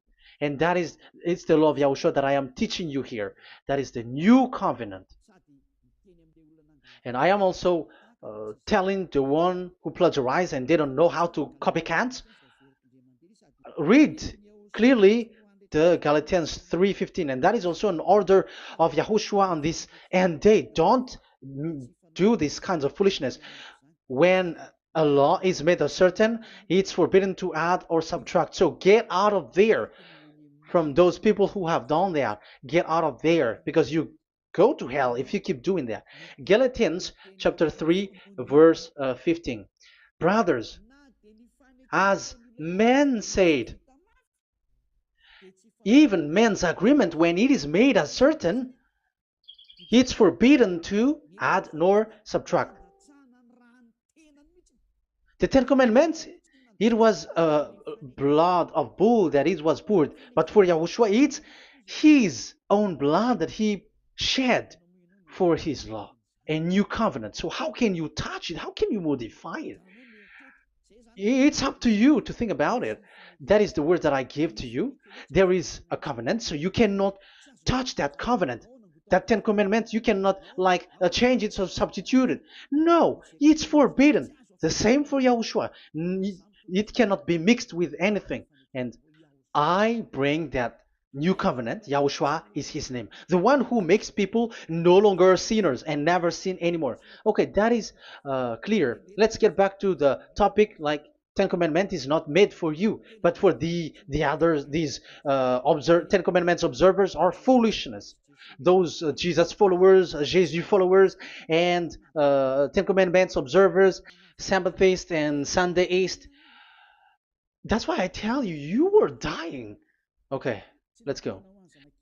And it's the law of Yahushua that I am teaching you here. That is the new covenant. And I am also telling the one who plagiarize and they don't know how to copycat, read clearly the Galatians 3:15, and that is also an order of Yahushua on this end day. Don't do these kinds of foolishness. When a law is made certain, it's forbidden to add or subtract. So get out of there from those people who have done that. Get out of there, because you go to hell if you keep doing that. Galatians chapter 3 verse 15. Brothers, as men said, even men's agreement, when it is made as certain, it's forbidden to add nor subtract. The Ten Commandments, it was blood of bull that it was poured, but for Yahushua, it's his own blood that he shed for his law, a new covenant. So how can you touch it? How can you modify it? It's up to you to think about it. That is the word that I give to you. There is a covenant, so you cannot touch that covenant. That Ten Commandments, you cannot like change it or substitute it. No, it's forbidden. The same for Yahushua. It cannot be mixed with anything. And I bring that new covenant. Yahushua is his name. The one who makes people no longer sinners and never sin anymore. Okay, that is clear. Let's get back to the topic. Like, Ten Commandments is not made for you, but for the others. These Ten Commandments observers are foolishness. Those Jesus followers, Jesus followers, and Ten Commandments observers, Sabbathists and Sundayist. That's why I tell you, you were dying. Okay, let's go.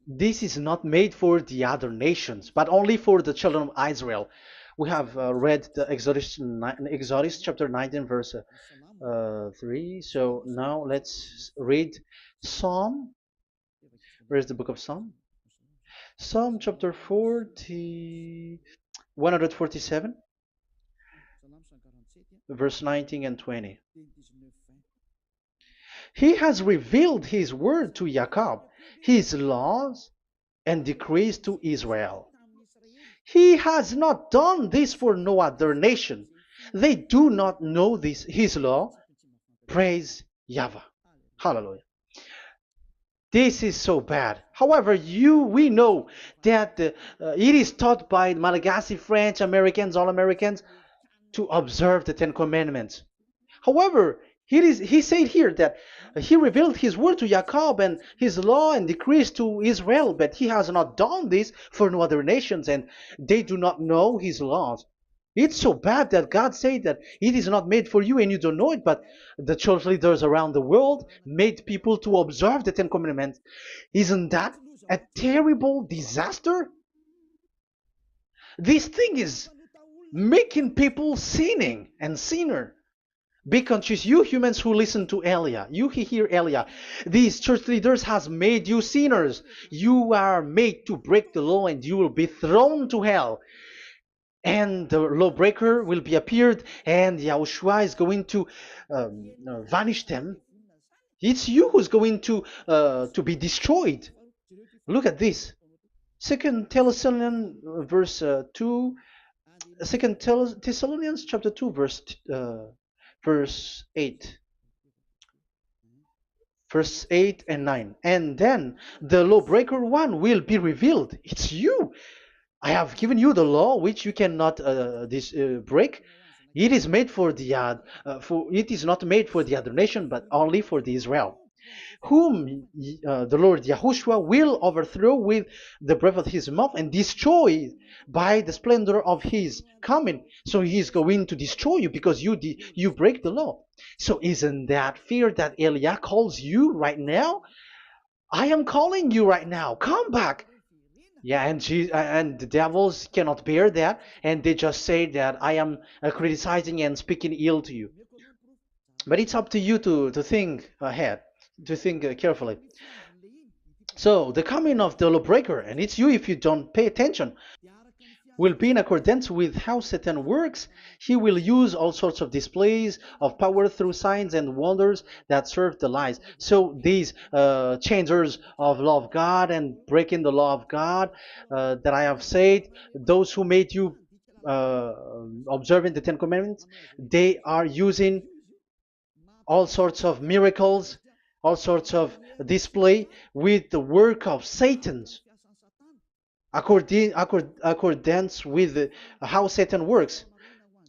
This is not made for the other nations, but only for the children of Israel. We have read the Exodus chapter 19, verse 3. So now let's read Psalm. Where is the book of Psalm? Psalm chapter 147, verse 19 and 20. He has revealed his word to Jacob, his laws and decrees to Israel. He has not done this for no other nation. They do not know this his law. Praise YAHVAH. Hallelujah. This is so bad. However, we know that it is taught by Malagasy, French, Americans, all Americans, to observe the Ten Commandments. However, he said here that he revealed his word to Jacob and his law and decrees to Israel, but he has not done this for no other nations, and they do not know his laws. It's so bad that God said that it is not made for you and you don't know it, but the church leaders around the world made people to observe the Ten Commandments. Isn't that a terrible disaster? This thing is making people sinning and sinner. Be conscious, you humans who listen to Elia, you hear Elia, these church leaders has made you sinners. You are made to break the law and you will be thrown to hell. And the lawbreaker will be appeared, and Yahushua is going to vanish them. It's you who's going to be destroyed. Look at this. Second Thessalonians verse 2. Second Thessalonians chapter 2 verse 8. Verse 8 and 9. And then the lawbreaker one will be revealed. It's you. I have given you the law which you cannot break. It is made for it is not made for the other nation, but only for the Israel, whom the Lord Yahushua will overthrow with the breath of his mouth and destroy by the splendor of his coming. So he is going to destroy you because you break the law. So isn't that fear that Elia calls you right now? I am calling you right now. Come back. Yeah, and the devils cannot bear that, and they just say that I am criticizing and speaking ill to you. But it's up to you to think ahead, to think carefully. So the coming of the lawbreaker, and it's you if you don't pay attention, will be in accordance with how Satan works. He will use all sorts of displays of power through signs and wonders that serve the lies. So these changers of law of God and breaking the law of God that I have said, those who made you observing the Ten Commandments, they are using all sorts of miracles, all sorts of display with the work of Satan's accordance with how Satan works.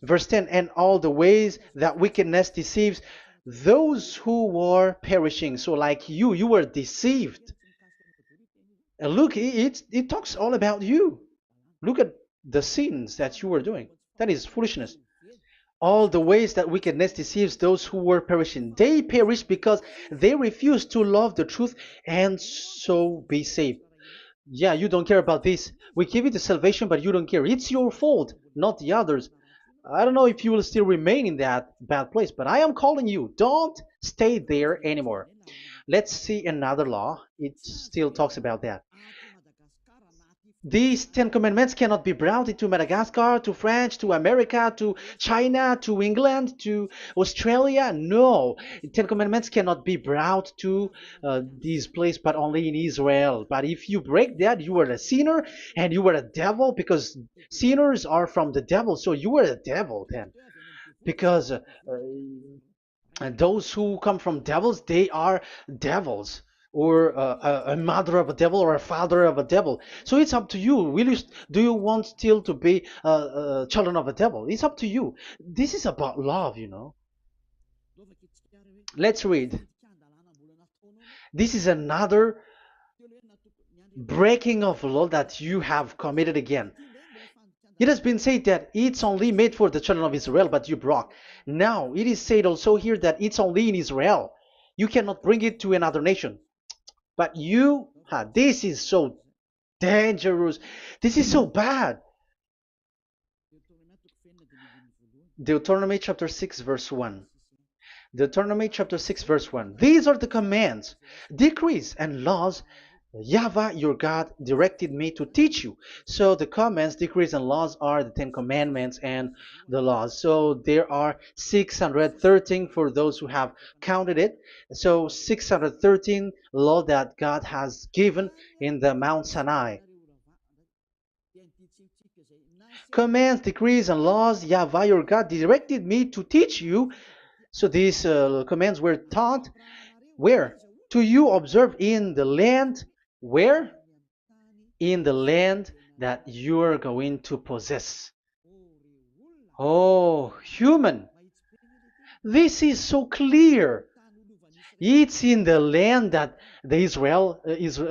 Verse 10, and all the ways that wickedness deceives those who were perishing. So like you were deceived. And look, it talks all about you. Look at the sins that you were doing. That is foolishness. All the ways that wickedness deceives those who were perishing. They perish because they refuse to love the truth and so be saved. Yeah, you don't care about this. We give you the salvation, but you don't care. It's your fault, not the others. I don't know if you will still remain in that bad place, but I am calling you. Don't stay there anymore. Let's see another law. It still talks about that. These Ten Commandments cannot be brought into Madagascar, to France, to America, to China, to England, to Australia. No, Ten Commandments cannot be brought to these places, but only in Israel. But if you break that, you are a sinner and you are a devil, because sinners are from the devil. So you are a devil then, because and those who come from devils, they are devils, or a mother of a devil, or a father of a devil. So it's up to you. Do you want still to be children of a devil? It's up to you. This is about love. Let's read. This is another breaking of law that you have committed again. It has been said that it's only made for the children of Israel, but you broke. Now, it is said also here that it's only in Israel. You cannot bring it to another nation. But this is so dangerous. This is so bad. Deuteronomy chapter 6, verse 1. Deuteronomy chapter 6, verse 1. These are the commands, decrees, and laws YAHVAH, your God, directed me to teach you. So the commands, decrees, and laws are the Ten Commandments and the laws. So there are 613 for those who have counted it. So 613 law that God has given in the Mount Sinai. Commands, decrees, and laws, YAHVAH, your God, directed me to teach you. So these commands were taught where? To you observe in the land. Where? In the land that you are going to possess. Oh, human. This is so clear. It's in the land that the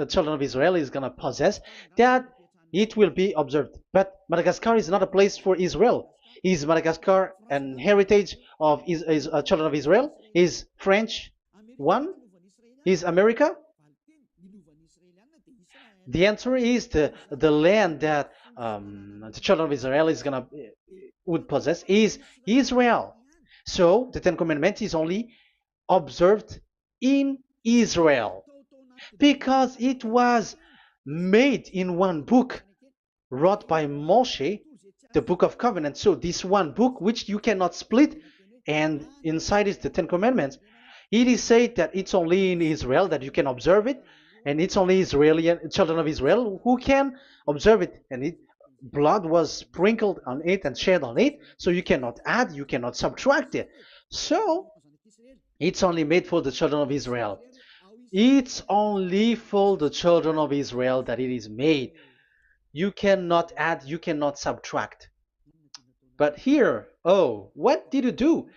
children of Israel is going to possess, that it will be observed. But Madagascar is not a place for Israel. Is Madagascar an heritage of children of Israel? Is French one? Is America? The answer is the land that the children of Israel would possess is Israel. So the Ten Commandments is only observed in Israel, because it was made in one book wrote by Moshe, the Book of Covenant. So this one book, which you cannot split, and inside is the Ten Commandments. It is said that it's only in Israel that you can observe it, and it's only children of Israel who can observe it. And blood was sprinkled on it and shed on it, so you cannot add, you cannot subtract it. So it's only made for the children of Israel. It's only for the children of Israel that it is made. You cannot add, you cannot subtract. But here, what did you do?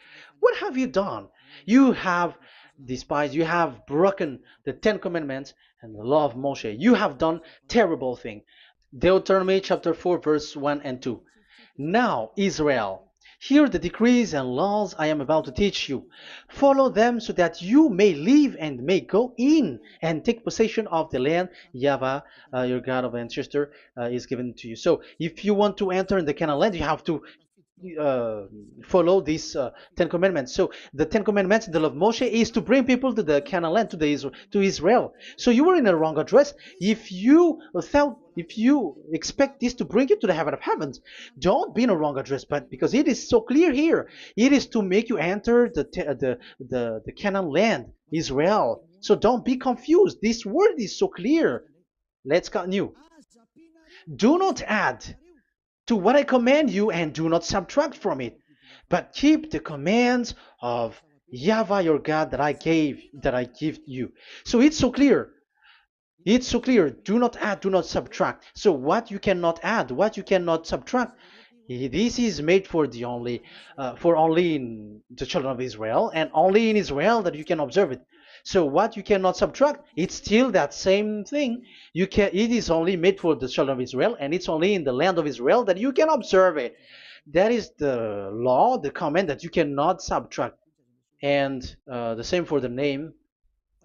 What have you done? You have despised, you have broken the Ten Commandments and the law of Moshe. You have done terrible thing. Deuteronomy chapter 4, verse 1 and 2. Now, Israel, hear the decrees and laws I am about to teach you. Follow them so that you may live and may go in and take possession of the land YAHVAH, your God of ancestor, is given to you. So if you want to enter in the Canaan land, you have to follow these Ten Commandments. So the Ten Commandments, the law of Moshe, is to bring people to the Canaan land, to Israel. So you were in the wrong address. If you expect this to bring you to the heaven of heavens, don't be in a wrong address. But because it is so clear here, it is to make you enter the Canaan land, Israel. So don't be confused. This word is so clear. Let's continue. Do not add to what I command you, and do not subtract from it, but keep the commands of Yahweh your God that I give you. So it's so clear. It's so clear. Do not add, do not subtract. So what you cannot add, what you cannot subtract, this is made for only in the children of Israel, and only in Israel that you can observe it. So what you cannot subtract, it's still that same thing. You can. It is only made for the children of Israel, and it's only in the land of Israel that you can observe it. That is the law, the command that you cannot subtract. And the same for the name.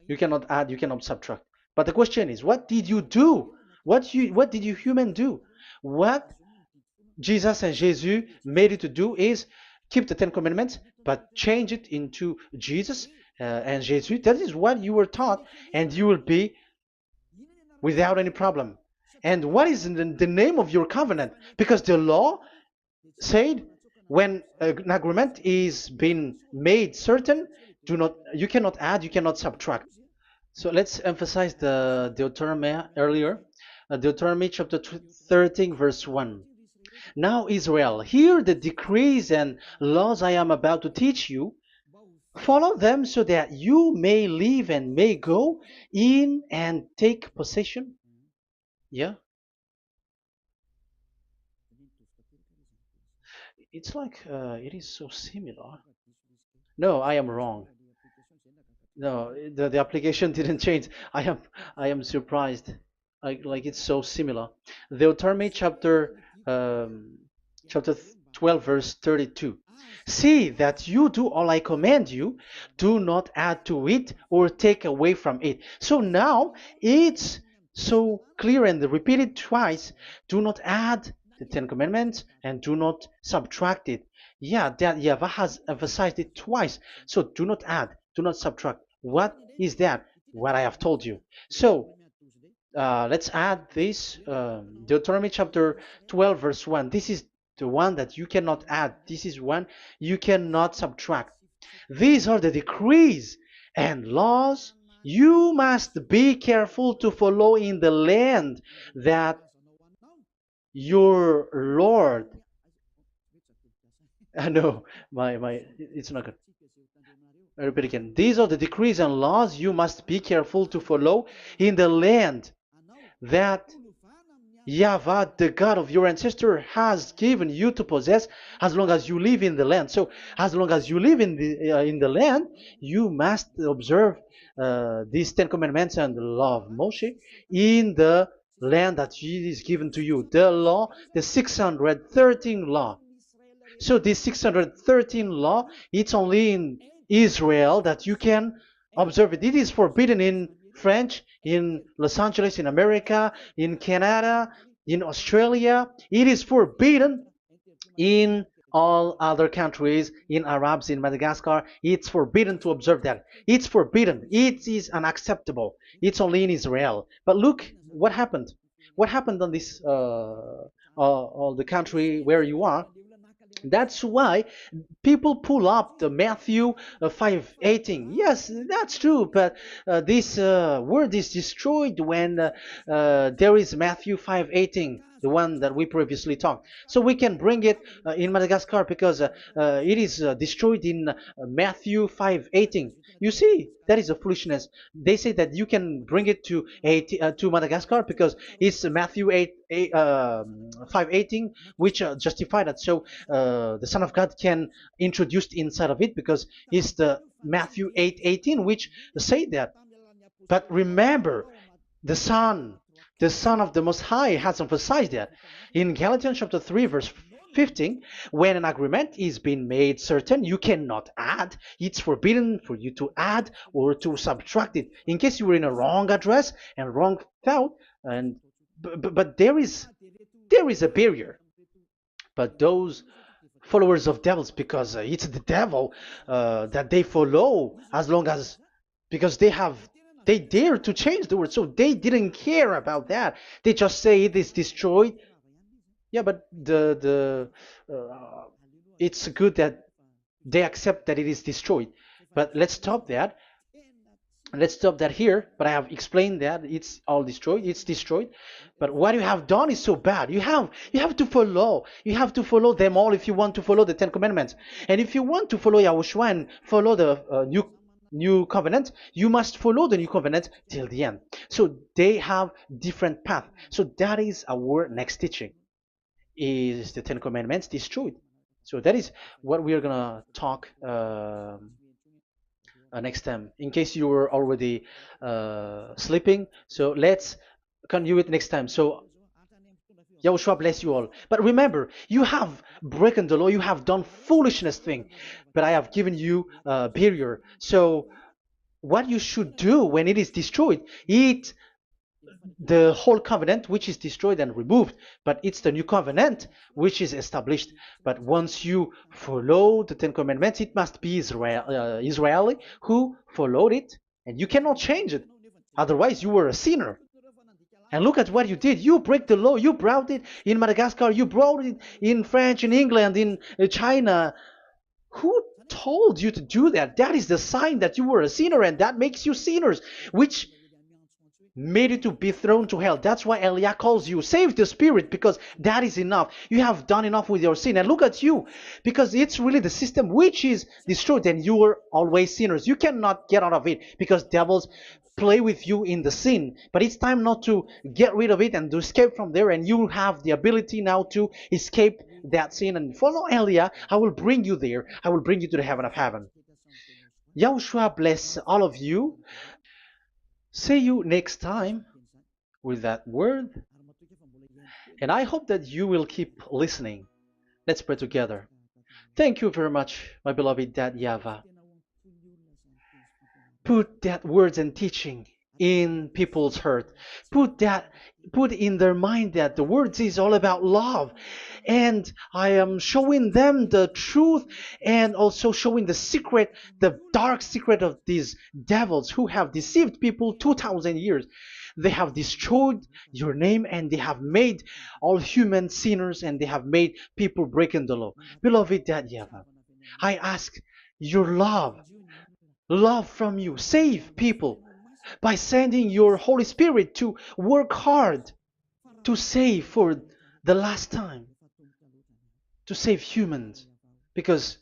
You cannot add, you cannot subtract. But the question is, what did you do? What did you human do? What Jesus and Jesus made you to do is keep the Ten Commandments, but change it into Jesus and Jesus. That is what you were taught, and you will be without any problem. And what is the name of your covenant? Because the law said when an agreement is being made certain, do not you cannot add, you cannot subtract. So let's emphasize the Deuteronomy earlier. Deuteronomy chapter 13, verse 1. Now, Israel, hear the decrees and laws I am about to teach you. Follow them so that you may live and may go in and take possession. Yeah, it's like it is so similar. No, I am wrong. No, the application didn't change. I am surprised. Like it's so similar. Deuteronomy um, chapter 12 verse 32. See that you do all I command you, do not add to it or take away from it. So now it's so clear and repeated twice. Do not add the Ten Commandments and do not subtract it. Yeah, that Yahweh has emphasized it twice. So do not add, do not subtract. What is that? What I have told you. So let's add this Deuteronomy chapter 12, verse 1. This is the one that you cannot add. This is one you cannot subtract. These are the decrees and laws you must be careful to follow in the land that your Lord. No, it's not good. I repeat again. These are the decrees and laws you must be careful to follow in the land that Yahweh, the God of your ancestor, has given you to possess as long as you live in the land. So, as long as you live in the land, you must observe these Ten Commandments and the law of Moshe in the land that is given to you. The law, the 613 law. So this 613 law, it's only in Israel that you can observe it. It is forbidden in French, in Los Angeles, in America, in Canada, in Australia. It is forbidden in all other countries, in Arabs, in Madagascar. It's forbidden to observe that. It's forbidden. It is unacceptable. It's only in Israel. But look what happened. What happened on this all the country where you are? That's why people pull up the Matthew 5:18. Yes, that's true, but this word is destroyed when there is Matthew 5:18, the one that we previously talked. So we can bring it in Madagascar because it is destroyed in Matthew 5:18. You see, that is a foolishness. They say that you can bring it to Madagascar because it's Matthew 5:18, which justify that. So the Son of God can introduce inside of it because it's the Matthew 8:18 which say that. But remember, the Son of the Most High has emphasized that in Galatians chapter 3 verse 15, when an agreement is being made certain, you cannot add. It's forbidden for you to add or to subtract it. In case you were in a wrong address and wrong thought, and but there is a barrier. But those followers of devils, because it's the devil that they follow, as long as because they dare to change the word, so they didn't care about that. They just say it is destroyed. Yeah, but the it's good that they accept that it is destroyed. But let's stop that. Let's stop that here, but I have explained that it's all destroyed, it's destroyed. But what you have done is so bad. You have to follow, you have to follow them all if you want to follow the Ten Commandments. And if you want to follow Yahushua and follow the new covenant, you must follow the new covenant till the end. So they have different path. So that is our next teaching, is the Ten Commandments destroyed. So that is what we are gonna talk next time, in case you were already sleeping. So let's continue it next time. So Yahushua bless you all. But remember, you have broken the law, you have done foolishness thing, but I have given you a barrier. So what you should do when it is destroyed, it the whole covenant which is destroyed and removed, but it's the new covenant which is established. But once you follow the Ten Commandments, it must be Israeli who followed it, and you cannot change it. Otherwise, you were a sinner. And look at what you did. You break the law. You brought it in Madagascar. You brought it in France, in England, in China. Who told you to do that? That is the sign that you were a sinner, and that makes you sinners, which made you to be thrown to hell. That's why Elia calls you, save the spirit, because that is enough. You have done enough with your sin. And look at you, because it's really the system which is destroyed, and you were always sinners. You cannot get out of it because devils play with you in the sin. But it's time not to get rid of it and to escape from there, and you have the ability now to escape that sin and follow Elia. I will bring you there. I will bring you to the heaven of heaven. Yahushua bless all of you. See you next time with that word. And I hope that you will keep listening. Let's pray together. Thank you very much, my beloved Dad YAHVAH. Put that words and teaching in people's heart. Put in their mind that the words is all about love. And I am showing them the truth, and also showing the secret, the dark secret of these devils who have deceived people 2,000 years. They have destroyed your name, and they have made all human sinners, and they have made people breaking the law. Beloved Dad YAHVAH, I ask your love from you. Save people by sending your Holy Spirit to work hard to save for the last time, to save humans, because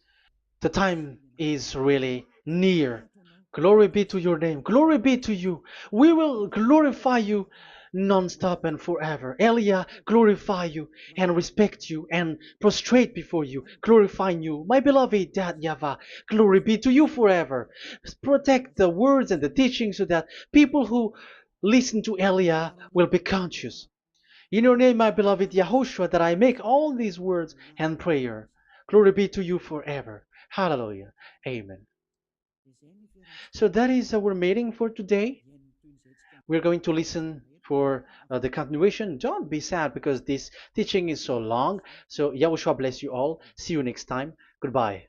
the time is really near. Glory be to your name. Glory be to you. We will glorify you non-stop and forever. Elia, glorify you and respect you and prostrate before you, glorifying you. My beloved Dad YAHVAH, glory be to you forever. Protect the words and the teaching so that people who listen to Elia will be conscious. In your name, my beloved YAHOSHUAH, that I make all these words and prayer. Glory be to you forever. Hallelujah. Amen. So that is our meeting for today. We're going to listen for the continuation. Don't be sad because this teaching is so long. So Yahushua bless you all. See you next time. Goodbye.